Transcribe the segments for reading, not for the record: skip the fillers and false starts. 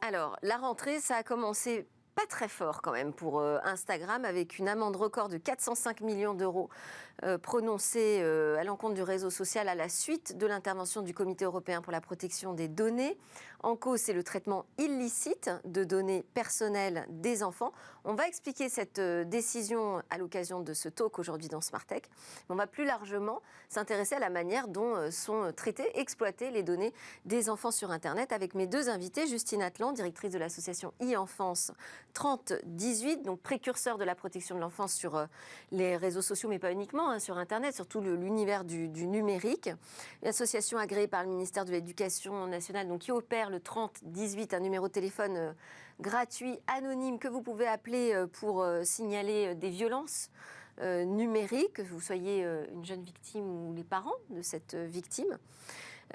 Alors, la rentrée, ça a commencé pas très fort quand même pour Instagram, avec une amende record de 405 millions d'euros prononcée à l'encontre du réseau social à la suite de l'intervention du Comité européen pour la protection des données. En cause, c'est le traitement illicite de données personnelles des enfants. On va expliquer cette décision à l'occasion de ce talk aujourd'hui dans Smart Tech. On va plus largement s'intéresser à la manière dont sont traitées, exploitées les données des enfants sur Internet avec mes deux invités, Justine Atlan, directrice de l'association e-Enfance 3018, donc précurseur de la protection de l'enfance sur les réseaux sociaux, mais pas uniquement, sur Internet, surtout l'univers du numérique. Une association agréée par le ministère de l'Éducation nationale, donc qui opère le 3018, un numéro de téléphone gratuit, anonyme, que vous pouvez appeler pour signaler des violences numériques, que vous soyez une jeune victime ou les parents de cette victime.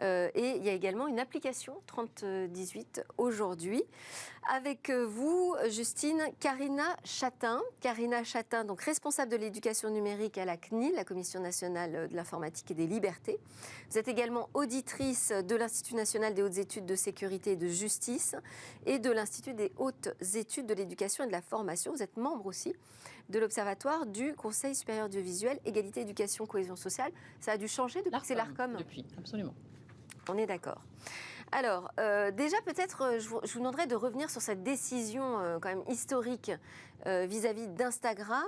Et il y a également une application 3018 aujourd'hui. Avec vous, Justine, Karina Chatin. Karina Chatin, donc responsable de l'éducation numérique à la CNIL, la Commission nationale de l'informatique et des libertés. Vous êtes également auditrice de l'Institut national des hautes études de sécurité et de justice et de l'Institut des hautes études de l'éducation et de la formation. Vous êtes membre aussi de l'Observatoire du Conseil supérieur audiovisuel, égalité, éducation, cohésion sociale. Ça a dû changer depuis que c'est l'ARCOM. Depuis, absolument. On est d'accord. Alors, déjà peut-être, je vous demanderais de revenir sur cette décision quand même historique vis-à-vis d'Instagram.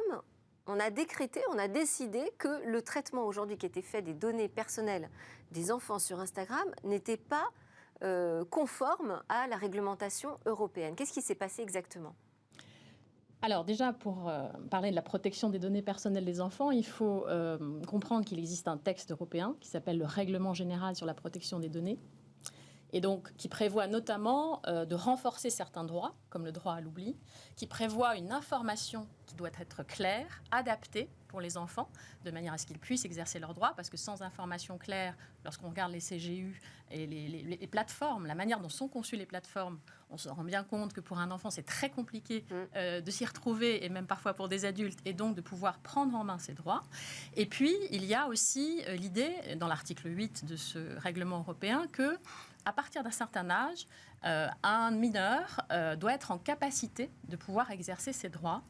On a décrété, on a décidé que le traitement aujourd'hui qui était fait des données personnelles des enfants sur Instagram n'était pas conforme à la réglementation européenne. Qu'est-ce qui s'est passé exactement ? Alors déjà, pour parler de la protection des données personnelles des enfants, il faut comprendre qu'il existe un texte européen qui s'appelle le Règlement général sur la protection des données, et donc qui prévoit notamment de renforcer certains droits, comme le droit à l'oubli, qui prévoit une information qui doit être claire, adaptée pour les enfants, de manière à ce qu'ils puissent exercer leurs droits, parce que sans information claire, lorsqu'on regarde les CGU et les plateformes, la manière dont sont conçues les plateformes, on se rend bien compte que pour un enfant, c'est très compliqué de s'y retrouver, et même parfois pour des adultes, et donc de pouvoir prendre en main ses droits. Et puis, il y a aussi l'idée, dans l'article 8 de ce règlement européen, que à partir d'un certain âge, un mineur doit être en capacité de pouvoir exercer ses droits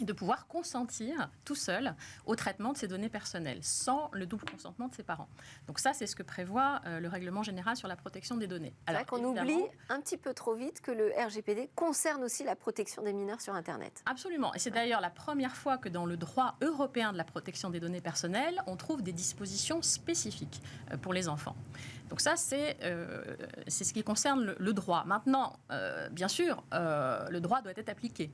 et de pouvoir consentir tout seul au traitement de ses données personnelles, sans le double consentement de ses parents. Donc ça, c'est ce que prévoit le Règlement général sur la protection des données. C'est vrai qu'on oublie un petit peu trop vite que le RGPD concerne aussi la protection des mineurs sur Internet. Absolument. Et c'est d'ailleurs la première fois que dans le droit européen de la protection des données personnelles, on trouve des dispositions spécifiques pour les enfants. Donc ça, c'est ce qui concerne le droit. Maintenant, bien sûr, le droit doit être appliqué.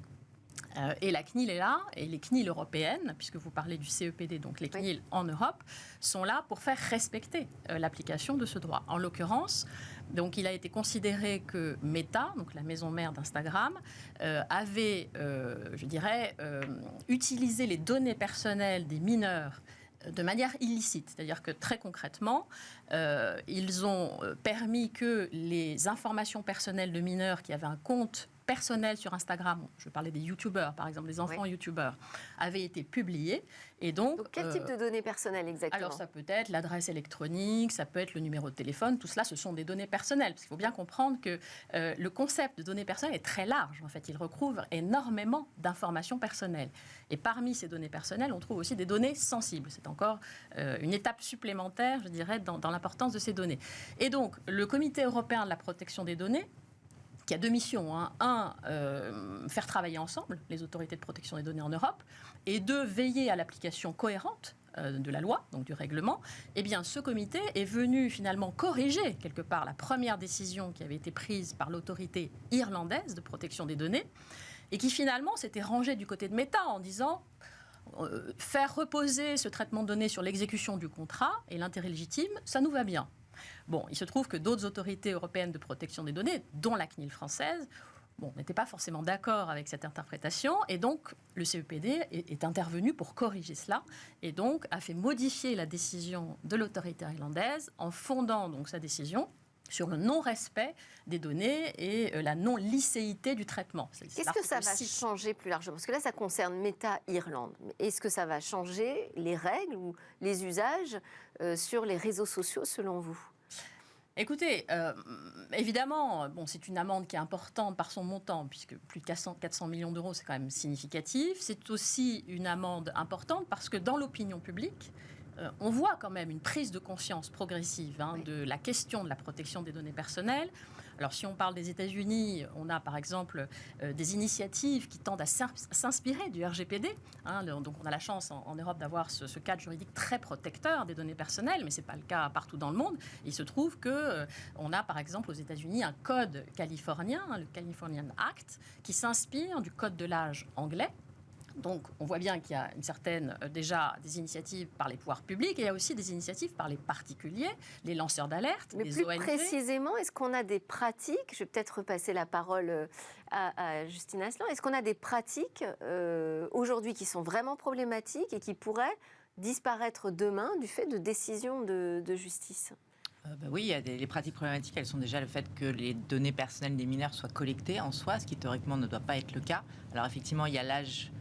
Et la CNIL est là, et les CNIL européennes, puisque vous parlez du CEPD, donc les CNIL en Europe, sont là pour faire respecter l'application de ce droit. En l'occurrence, donc, il a été considéré que Meta, donc la maison mère d'Instagram, avait, utilisé les données personnelles des mineurs de manière illicite. C'est-à-dire que très concrètement, ils ont permis que les informations personnelles de mineurs qui avaient un compte personnel sur Instagram, je parlais des youtubeurs par exemple, des enfants youtubeurs, avaient été publiés. Et donc quel type de données personnelles exactement ? Alors ça peut être l'adresse électronique, ça peut être le numéro de téléphone, tout cela ce sont des données personnelles. Parce qu'il faut bien comprendre que le concept de données personnelles est très large. En fait, il recouvre énormément d'informations personnelles. Et parmi ces données personnelles, on trouve aussi des données sensibles. C'est encore une étape supplémentaire, je dirais, dans l'importance de ces données. Et donc, le Comité européen de la protection des données, qui a deux missions. Faire travailler ensemble les autorités de protection des données en Europe, et deux, veiller à l'application cohérente de la loi, donc du règlement. Eh bien, ce comité est venu finalement corriger quelque part la première décision qui avait été prise par l'autorité irlandaise de protection des données, et qui finalement s'était rangée du côté de Meta en disant faire reposer ce traitement de données sur l'exécution du contrat et l'intérêt légitime, ça nous va bien. Bon, il se trouve que d'autres autorités européennes de protection des données, dont la CNIL française, n'étaient pas forcément d'accord avec cette interprétation, et donc le CEPD est intervenu pour corriger cela, et donc a fait modifier la décision de l'autorité irlandaise en fondant donc sa décision sur le non-respect des données et la non-licéité du traitement. Qu'est-ce que ça va changer plus largement ? Parce que là, ça concerne Meta Irlande. Est-ce que ça va changer les règles ou les usages sur les réseaux sociaux, selon vous ? Écoutez, évidemment, bon, c'est une amende qui est importante par son montant, puisque plus de 400 millions d'euros, c'est quand même significatif. C'est aussi une amende importante parce que dans l'opinion publique, on voit quand même une prise de conscience progressive de la question de la protection des données personnelles. Alors, si on parle des États-Unis, on a par exemple des initiatives qui tendent à s'inspirer du RGPD. Donc, on a la chance en Europe d'avoir ce cadre juridique très protecteur des données personnelles, mais ce n'est pas le cas partout dans le monde. Il se trouve qu'on a par exemple aux États-Unis un code californien, le Californian Act, qui s'inspire du code de l'âge anglais. Donc, on voit bien qu'il y a une certaine, déjà, des initiatives par les pouvoirs publics et il y a aussi des initiatives par les particuliers, les lanceurs d'alerte, les ONG. Mais plus précisément, est-ce qu'on a des pratiques, je vais peut-être repasser la parole à Justine Asselin, est-ce qu'on a des pratiques aujourd'hui qui sont vraiment problématiques et qui pourraient disparaître demain du fait de décisions de justice ? Oui, il y a les pratiques problématiques, elles sont déjà le fait que les données personnelles des mineurs soient collectées en soi, ce qui théoriquement ne doit pas être le cas. Alors effectivement, il y a l'âge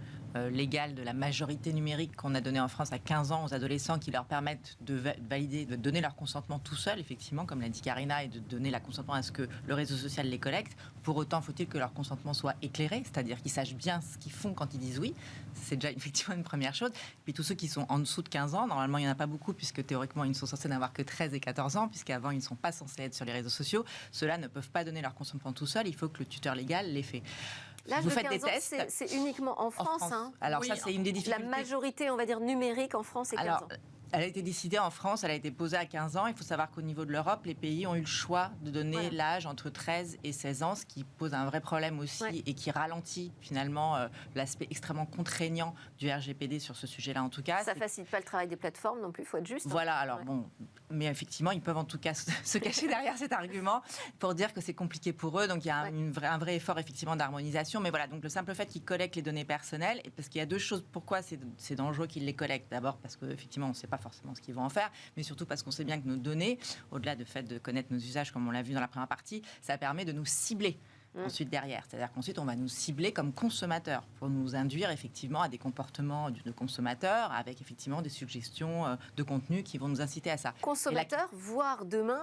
légal de la majorité numérique qu'on a donné en France à 15 ans aux adolescents qui leur permettent de valider, de donner leur consentement tout seul, effectivement, comme l'a dit Karina, et de donner leur consentement à ce que le réseau social les collecte. Pour autant, faut-il que leur consentement soit éclairé, c'est-à-dire qu'ils sachent bien ce qu'ils font quand ils disent oui. C'est déjà effectivement une première chose. Puis tous ceux qui sont en dessous de 15 ans, normalement il n'y en a pas beaucoup puisque théoriquement ils ne sont censés n'avoir que 13 et 14 ans, puisqu'avant ils ne sont pas censés être sur les réseaux sociaux. Ceux-là ne peuvent pas donner leur consentement tout seul, il faut que le tuteur légal l'ait fait. L'âge de 15 ans, c'est uniquement en France. Alors oui, ça, c'est une des difficultés. La majorité, on va dire, numérique en France est 15 ans. Elle a été décidée en France, elle a été posée à 15 ans. Il faut savoir qu'au niveau de l'Europe, les pays ont eu le choix de donner l'âge entre 13 et 16 ans, ce qui pose un vrai problème aussi et qui ralentit finalement l'aspect extrêmement contraignant du RGPD sur ce sujet-là en tout cas. Ça ne facilite pas le travail des plateformes non plus, il faut être juste. Voilà, alors bon, mais effectivement, ils peuvent en tout cas se cacher derrière cet argument pour dire que c'est compliqué pour eux. Donc il y a un vrai effort effectivement d'harmonisation. Mais voilà, donc le simple fait qu'ils collectent les données personnelles, parce qu'il y a deux choses, pourquoi c'est dangereux qu'ils les collectent. D'abord parce qu'effectivement, on ne sait pas forcément ce qu'ils vont en faire, mais surtout parce qu'on sait bien que nos données, au-delà du fait de connaître nos usages, comme on l'a vu dans la première partie, ça permet de nous cibler. Ensuite derrière, c'est-à-dire qu'ensuite on va nous cibler comme consommateurs pour nous induire effectivement à des comportements de consommateurs avec effectivement des suggestions de contenu qui vont nous inciter à ça. Consommateurs, voire demain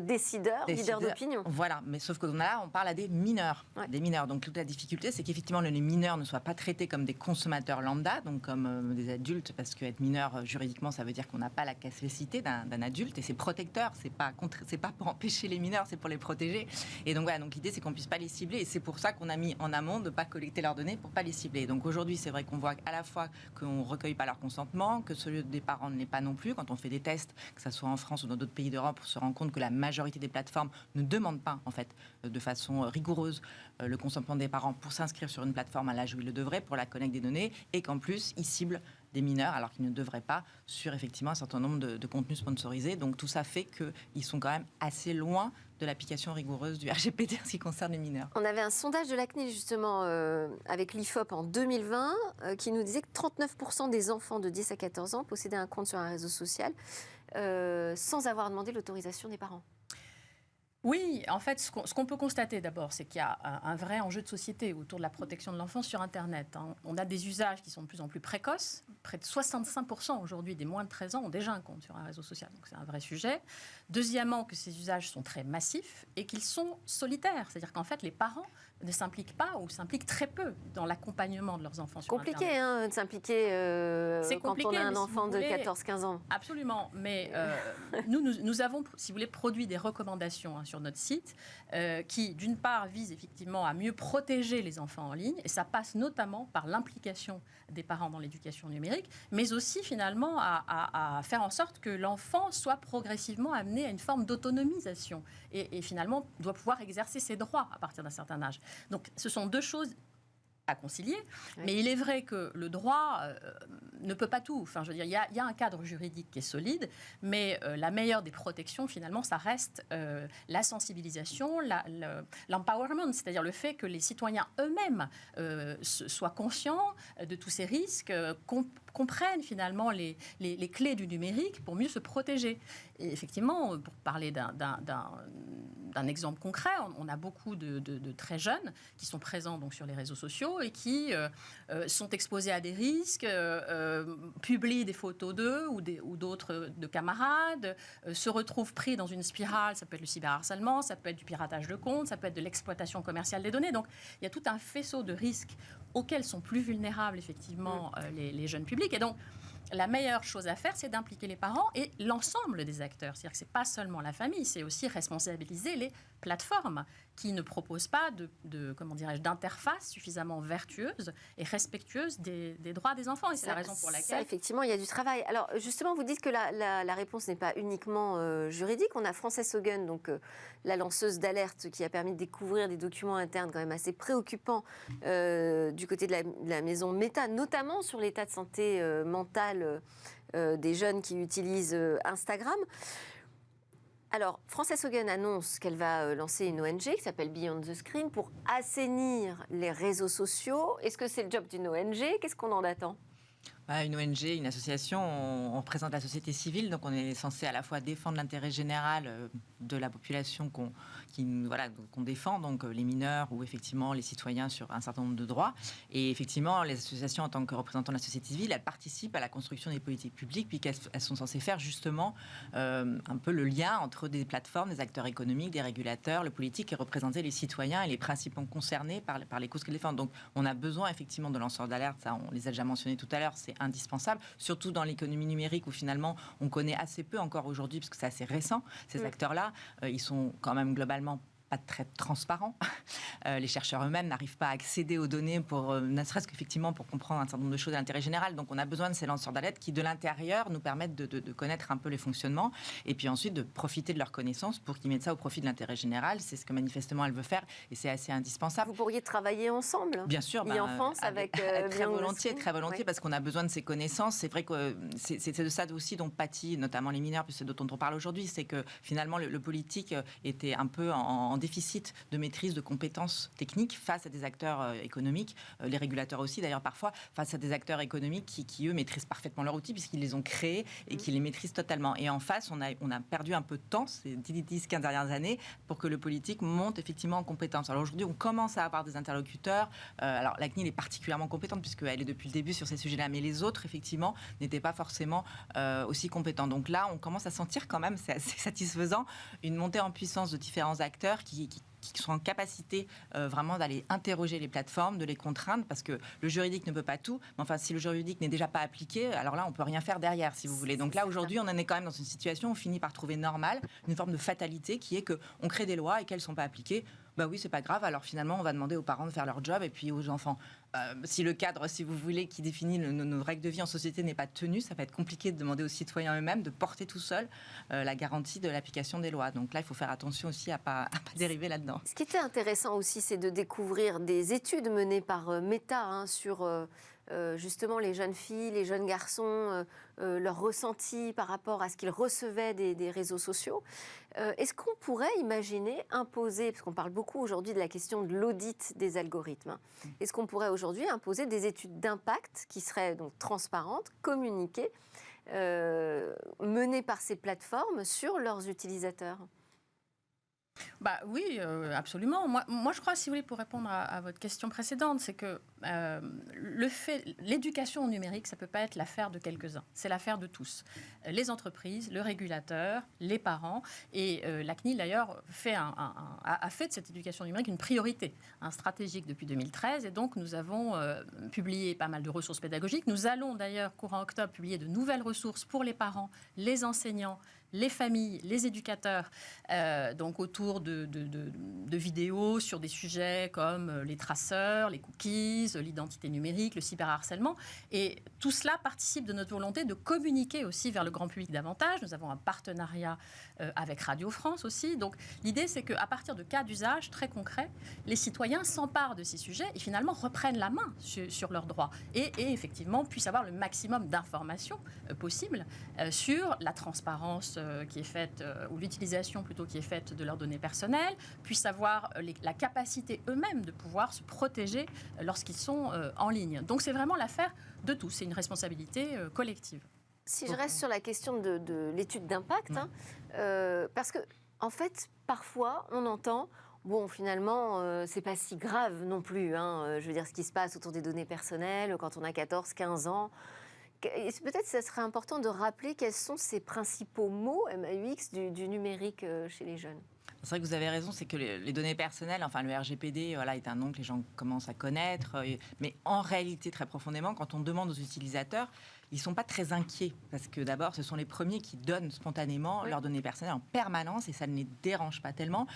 décideurs, leaders d'opinion. Voilà, mais sauf que là on parle à des mineurs, des mineurs. Donc toute la difficulté c'est qu'effectivement les mineurs ne soient pas traités comme des consommateurs lambda, donc comme des adultes, parce qu'être mineur juridiquement ça veut dire qu'on n'a pas la capacité d'un adulte et c'est protecteur, c'est pas pour empêcher les mineurs, c'est pour les protéger. Et donc voilà, donc l'idée c'est qu'on puisse pas les cibler et c'est pour ça qu'on a mis en amont de ne pas collecter leurs données pour pas les cibler. Donc aujourd'hui c'est vrai qu'on voit à la fois qu'on ne recueille pas leur consentement, que celui des parents ne l'est pas non plus. Quand on fait des tests, que ce soit en France ou dans d'autres pays d'Europe, on se rend compte que la majorité des plateformes ne demandent pas en fait de façon rigoureuse le consentement des parents pour s'inscrire sur une plateforme à l'âge où ils le devraient pour la collecte des données et qu'en plus ils ciblent des mineurs alors qu'ils ne devraient pas sur effectivement un certain nombre de contenus sponsorisés. Donc tout ça fait qu'ils sont quand même assez loin de l'application rigoureuse du RGPD en ce qui concerne les mineurs. On avait un sondage de la CNIL justement avec l'IFOP en 2020 qui nous disait que 39% des enfants de 10 à 14 ans possédaient un compte sur un réseau social sans avoir demandé l'autorisation des parents. Oui, en fait, ce qu'on peut constater d'abord, c'est qu'il y a un vrai enjeu de société autour de la protection de l'enfance sur Internet. On a des usages qui sont de plus en plus précoces. Près de 65% aujourd'hui des moins de 13 ans ont déjà un compte sur un réseau social. Donc c'est un vrai sujet. Deuxièmement, que ces usages sont très massifs et qu'ils sont solitaires. C'est-à-dire qu'en fait, les parents ne s'impliquent pas ou s'impliquent très peu dans l'accompagnement de leurs enfants sur Internet. C'est compliqué de s'impliquer quand on a un enfant de 14-15 ans. Absolument. Mais nous avons, si vous voulez, produit des recommandations sur notre site qui, d'une part, visent effectivement à mieux protéger les enfants en ligne. Et ça passe notamment par l'implication des parents dans l'éducation numérique, mais aussi finalement à faire en sorte que l'enfant soit progressivement amené à une forme d'autonomisation et finalement doit pouvoir exercer ses droits à partir d'un certain âge. Donc ce sont deux choses à concilier, mais il est vrai que le droit ne peut pas tout. Enfin, je veux dire, il y a un cadre juridique qui est solide, mais la meilleure des protections, finalement, ça reste la sensibilisation, l'empowerment, c'est-à-dire le fait que les citoyens eux-mêmes soient conscients de tous ces risques, comprennent finalement les clés du numérique pour mieux se protéger. Et effectivement, pour parler d'un exemple concret. On a beaucoup de très jeunes qui sont présents donc, sur les réseaux sociaux et qui sont exposés à des risques, publient des photos d'eux ou d'autres de camarades, se retrouvent pris dans une spirale. Ça peut être le cyberharcèlement, ça peut être du piratage de comptes, ça peut être de l'exploitation commerciale des données. Donc, il y a tout un faisceau de risques auxquels sont plus vulnérables, effectivement, les jeunes publics. Et donc, la meilleure chose à faire, c'est d'impliquer les parents et l'ensemble des acteurs. C'est-à-dire que ce n'est pas seulement la famille, c'est aussi responsabiliser les plateformes qui ne proposent pas d'interface suffisamment vertueuse et respectueuse des droits des enfants. Et c'est la raison pour laquelle... Ça, effectivement, il y a du travail. Alors, justement, vous dites que la réponse n'est pas uniquement juridique. On a Frances Haugen, donc la lanceuse d'alerte qui a permis de découvrir des documents internes quand même assez préoccupants du côté de la maison Meta, notamment sur l'état de santé mentale des jeunes qui utilisent Instagram. Alors, Frances Haugen annonce qu'elle va lancer une ONG qui s'appelle Beyond the Screen pour assainir les réseaux sociaux. Est-ce que c'est le job d'une ONG? Qu'est-ce qu'on en attend? Une ONG, une association, on représente la société civile, donc on est censé à la fois défendre l'intérêt général de la population qu'on défend, donc les mineurs ou effectivement les citoyens sur un certain nombre de droits. Et effectivement, les associations, en tant que représentants de la société civile, elles participent à la construction des politiques publiques, puisqu'elles sont censées faire justement un peu le lien entre des plateformes, des acteurs économiques, des régulateurs, le politique, et représenter les citoyens et les principaux concernés par les causes qu'elles défendent. Donc on a besoin effectivement de lanceurs d'alerte, ça on les a déjà mentionnés tout à l'heure, c'est indispensable, surtout dans l'économie numérique où finalement on connaît assez peu encore aujourd'hui, parce que c'est assez récent, ces acteurs-là, ils sont quand même globalement pas très transparents. Les chercheurs eux-mêmes n'arrivent pas à accéder aux données ne serait-ce qu'effectivement pour comprendre un certain nombre de choses d'intérêt général. Donc on a besoin de ces lanceurs d'alerte qui, de l'intérieur, nous permettent de connaître un peu les fonctionnements et puis ensuite de profiter de leurs connaissances pour qu'ils mettent ça au profit de l'intérêt général. C'est ce que manifestement elle veut faire et c'est assez indispensable. Vous pourriez travailler ensemble? Bien sûr. avec très volontiers, parce qu'on a besoin de ces connaissances. C'est vrai que c'est de ça aussi dont pâtit notamment les mineurs, puisque c'est dont on parle aujourd'hui, c'est que finalement le politique était un peu en déficit de maîtrise de compétences techniques face à des acteurs économiques, les régulateurs aussi d'ailleurs parfois, face à des acteurs économiques qui eux maîtrisent parfaitement leurs outils puisqu'ils les ont créés et qui les maîtrisent totalement. Et en face, on a perdu un peu de temps, ces 10-15 dernières années, pour que le politique monte effectivement en compétences. Alors aujourd'hui, on commence à avoir des interlocuteurs. Alors la CNIL est particulièrement compétente puisqu'elle est depuis le début sur ces sujets-là, mais les autres, effectivement, n'étaient pas forcément aussi compétents. Donc là, on commence à sentir quand même, c'est assez satisfaisant, une montée en puissance de différents acteurs qui sont en capacité vraiment d'aller interroger les plateformes, de les contraindre, parce que le juridique ne peut pas tout. Mais enfin, si le juridique n'est déjà pas appliqué, alors là, on peut rien faire derrière, si vous voulez. Donc là, aujourd'hui, on en est quand même dans une situation où on finit par trouver normal une forme de fatalité qui est qu'on crée des lois et qu'elles ne sont pas appliquées. Bah oui, c'est pas grave. Alors finalement, on va demander aux parents de faire leur job et puis aux enfants. Si le cadre, si vous voulez, qui définit nos règles de vie en société n'est pas tenu, ça va être compliqué de demander aux citoyens eux-mêmes de porter tout seuls la garantie de l'application des lois. Donc là, il faut faire attention aussi à pas dériver là-dedans. Ce qui était intéressant aussi, c'est de découvrir des études menées par Meta sur justement les jeunes filles, les jeunes garçons, leur ressenti par rapport à ce qu'ils recevaient des réseaux sociaux. Est-ce qu'on pourrait imaginer imposer, parce qu'on parle beaucoup aujourd'hui de la question de l'audit des algorithmes, est-ce qu'on pourrait aujourd'hui imposer des études d'impact qui seraient donc transparentes, communiquées, menées par ces plateformes sur leurs utilisateurs ? Oui, absolument. Moi, je crois, si vous voulez, pour répondre à votre question précédente, c'est que l'éducation au numérique, ça ne peut pas être l'affaire de quelques-uns. C'est l'affaire de tous. Les entreprises, le régulateur, les parents. Et la CNIL, d'ailleurs, a fait de cette éducation numérique une priorité stratégique depuis 2013. Et donc, nous avons publié pas mal de ressources pédagogiques. Nous allons, d'ailleurs, courant octobre, publier de nouvelles ressources pour les parents, les enseignants, les familles, les éducateurs, donc autour de vidéos sur des sujets comme les traceurs, les cookies, l'identité numérique, le cyberharcèlement. Et tout cela participe de notre volonté de communiquer aussi vers le grand public davantage. Nous avons un partenariat avec Radio France aussi. Donc l'idée, c'est qu'à partir de cas d'usage très concrets, les citoyens s'emparent de ces sujets et finalement reprennent la main sur leurs droits et effectivement puissent avoir le maximum d'informations possibles sur la transparence qui est faite, ou l'utilisation plutôt qui est faite de leurs données personnelles, puissent avoir la capacité eux-mêmes de pouvoir se protéger lorsqu'ils sont en ligne. Donc c'est vraiment l'affaire de tous, c'est une responsabilité collective. Si je reste sur la question de l'étude d'impact, parce que En fait, parfois, on entend, bon, finalement, c'est pas si grave non plus. Je veux dire, ce qui se passe autour des données personnelles, quand on a 14, 15 ans. Peut-être que ça serait important de rappeler quels sont ces principaux mots MAUX du numérique chez les jeunes. C'est vrai que vous avez raison, c'est que les données personnelles, enfin le RGPD, voilà, est un nom que les gens commencent à connaître. Mais en réalité, très profondément, quand on demande aux utilisateurs, ils ne sont pas très inquiets. Parce que d'abord, ce sont les premiers qui donnent spontanément leurs données personnelles en permanence et ça ne les dérange pas tellement.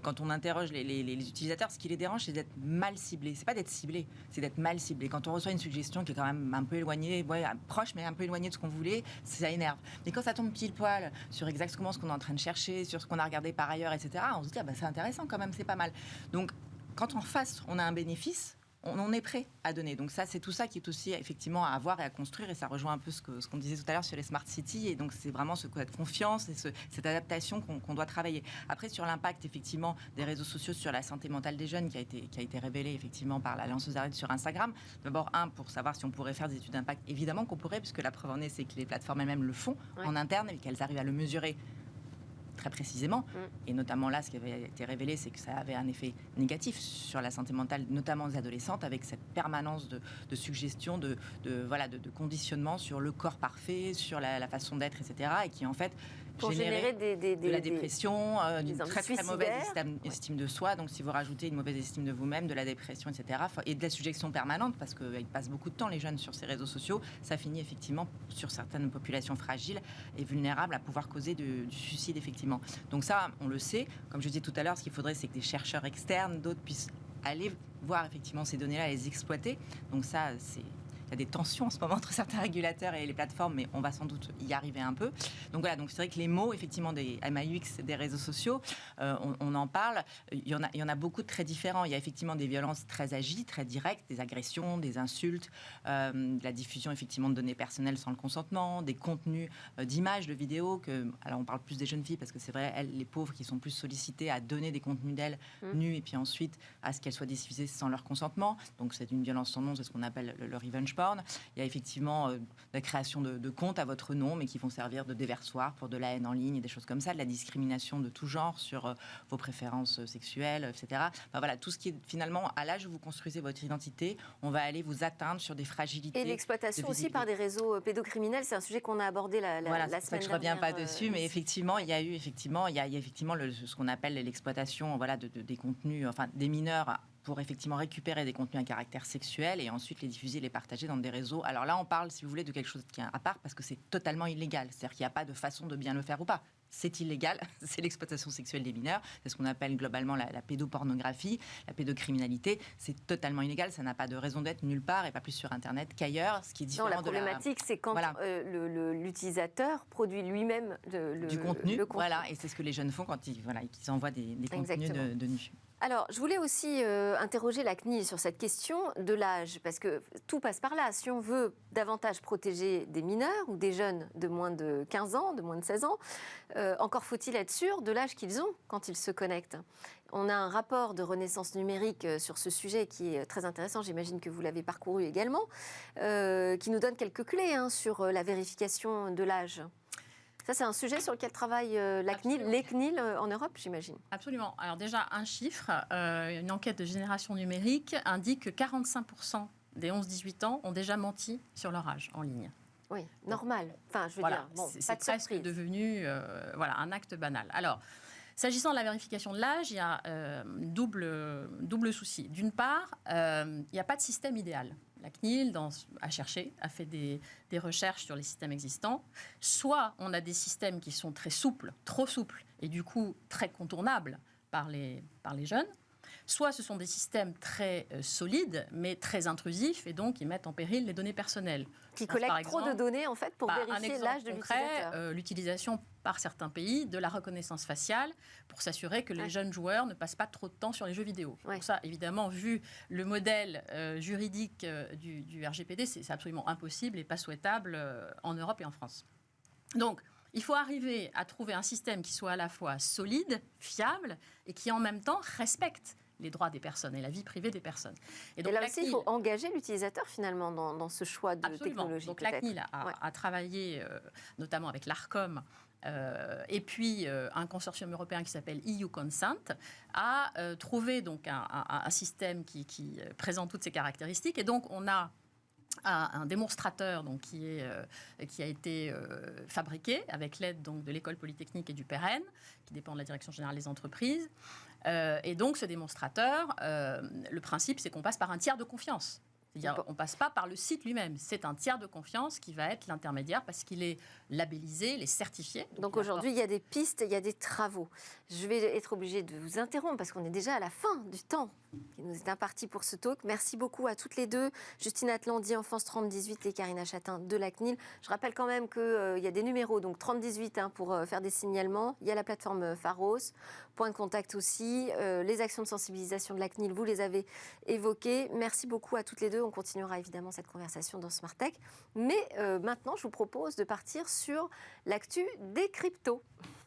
Quand on interroge les utilisateurs, ce qui les dérange, c'est d'être mal ciblé. C'est pas d'être ciblé, c'est d'être mal ciblé. Quand on reçoit une suggestion qui est quand même un peu éloignée, proche, mais un peu éloignée de ce qu'on voulait, ça énerve. Mais quand ça tombe pile poil sur exactement ce qu'on est en train de chercher, sur ce qu'on a regardé par ailleurs, etc., on se dit, c'est intéressant quand même, c'est pas mal. Donc, quand en face, on a un bénéfice, on est prêt à donner. Donc ça, c'est tout ça qui est aussi effectivement à avoir et à construire. Et ça rejoint un peu ce qu'on disait tout à l'heure sur les smart cities. Et donc c'est vraiment cette confiance et cette adaptation qu'on doit travailler. Après, sur l'impact effectivement des réseaux sociaux sur la santé mentale des jeunes qui a été révélé effectivement par la lanceuse d'alerte sur Instagram. D'abord, pour savoir si on pourrait faire des études d'impact, évidemment qu'on pourrait, puisque la preuve en est, c'est que les plateformes elles-mêmes le font en interne et qu'elles arrivent à le mesurer très précisément. Et notamment là, ce qui avait été révélé, c'est que ça avait un effet négatif sur la santé mentale, notamment des adolescentes, avec cette permanence de suggestions, de conditionnement sur le corps parfait, sur la façon d'être, etc. Et qui, en fait, pour générer de la dépression, d'une très très mauvaise estime de soi. Donc si vous rajoutez une mauvaise estime de vous-même, de la dépression, etc., et de la suggestion permanente, parce qu'ils passent beaucoup de temps, les jeunes, sur ces réseaux sociaux, ça finit effectivement sur certaines populations fragiles et vulnérables à pouvoir causer du suicide, effectivement. Donc ça, on le sait. Comme je disais tout à l'heure, ce qu'il faudrait, c'est que des chercheurs externes, d'autres, puissent aller voir effectivement ces données-là, les exploiter. Donc ça, il y a des tensions en ce moment entre certains régulateurs et les plateformes, mais on va sans doute y arriver un peu. Donc voilà, donc c'est vrai que les mots, effectivement, des MAUX, des réseaux sociaux, on en parle. Il y en a beaucoup de très différents. Il y a effectivement des violences très agiles, très directes, des agressions, des insultes, de la diffusion, effectivement, de données personnelles sans le consentement, des contenus d'images, de vidéos. Alors on parle plus des jeunes filles, parce que c'est vrai, elles, les pauvres, qui sont plus sollicitées à donner des contenus d'elles nues, et puis ensuite à ce qu'elles soient diffusées sans leur consentement. Donc c'est une violence sans nom, c'est ce qu'on appelle le revenge porn. Il y a effectivement la création de comptes à votre nom, mais qui vont servir de déversoir pour de la haine en ligne et des choses comme ça, de la discrimination de tout genre sur vos préférences sexuelles, etc. Enfin, voilà, tout ce qui est finalement, à l'âge où vous construisez votre identité, on va aller vous atteindre sur des fragilités. Et l'exploitation aussi par des réseaux pédocriminels, c'est un sujet qu'on a abordé la semaine dernière. Je ne reviens pas dessus, mais effectivement, il y a effectivement ce qu'on appelle l'exploitation, des contenus, enfin des mineurs, pour effectivement récupérer des contenus à caractère sexuel et ensuite les diffuser, les partager dans des réseaux. Alors là, on parle, si vous voulez, de quelque chose qui est à part, parce que c'est totalement illégal. C'est-à-dire qu'il n'y a pas de façon de bien le faire ou pas. C'est illégal, c'est l'exploitation sexuelle des mineurs, c'est ce qu'on appelle globalement la pédopornographie, la pédocriminalité. C'est totalement illégal, ça n'a pas de raison d'être nulle part, et pas plus sur Internet qu'ailleurs. Ce qui est différent. Non, la problématique, c'est quand l'utilisateur produit lui-même du contenu. Voilà, et c'est ce que les jeunes font quand ils envoient des contenus de nus. Alors, je voulais aussi interroger la CNIL sur cette question de l'âge, parce que tout passe par là. Si on veut davantage protéger des mineurs ou des jeunes de moins de 15 ans, de moins de 16 ans, encore faut-il être sûr de l'âge qu'ils ont quand ils se connectent. On a un rapport de Renaissance numérique sur ce sujet qui est très intéressant, j'imagine que vous l'avez parcouru également, qui nous donne quelques clés sur la vérification de l'âge. Ça, c'est un sujet sur lequel travaille la CNIL, les CNIL en Europe, j'imagine. Absolument. Alors déjà, un chiffre, une enquête de Génération Numérique indique que 45% des 11-18 ans ont déjà menti sur leur âge en ligne. Oui, normal. Enfin, je veux dire, c'est presque devenu un acte banal. Alors, s'agissant de la vérification de l'âge, il y a double souci. D'une part, il n'y a pas de système idéal. La CNIL a cherché, a fait des recherches sur les systèmes existants. Soit on a des systèmes qui sont très souples, trop souples, et du coup très contournables par les jeunes. Soit ce sont des systèmes très solides, mais très intrusifs, et donc ils mettent en péril les données personnelles. Qui collectent trop de données, en fait, pour vérifier l'âge de l'utilisateur. L'utilisation par certains pays de la reconnaissance faciale pour s'assurer que les jeunes joueurs ne passent pas trop de temps sur les jeux vidéo. Donc ça, évidemment, vu le modèle juridique du RGPD, c'est absolument impossible et pas souhaitable en Europe et en France. Donc, il faut arriver à trouver un système qui soit à la fois solide, fiable et qui en même temps respecte les droits des personnes et la vie privée des personnes. Et là aussi, il faut engager l'utilisateur finalement dans ce choix de technologie. Donc la CNIL a travaillé notamment avec l'ARCOM Et puis, un consortium européen qui s'appelle EU Consent a trouvé donc un système qui présente toutes ces caractéristiques. Et donc, on a un démonstrateur donc, qui a été fabriqué avec l'aide donc, de l'École polytechnique et du PEREN, qui dépend de la Direction générale des entreprises. Et donc, ce démonstrateur, le principe, c'est qu'on passe par un tiers de confiance. C'est-à-dire on ne passe pas par le site lui-même. C'est un tiers de confiance qui va être l'intermédiaire parce qu'il est labellisé, il est certifié. Donc aujourd'hui, il y a des pistes, il y a des travaux. Je vais être obligée de vous interrompre parce qu'on est déjà à la fin du temps qui nous est imparti pour ce talk. Merci beaucoup à toutes les deux. Justine Atlandi, Enfance 3018 et Karina Chatin de la CNIL. Je rappelle quand même qu'il y a des numéros, donc 3018 pour faire des signalements. Il y a la plateforme Pharos, point de contact aussi. Les actions de sensibilisation de la CNIL, vous les avez évoquées. Merci beaucoup à toutes les deux. On continuera évidemment cette conversation dans Smart Tech. Mais maintenant, je vous propose de partir sur l'actu des cryptos.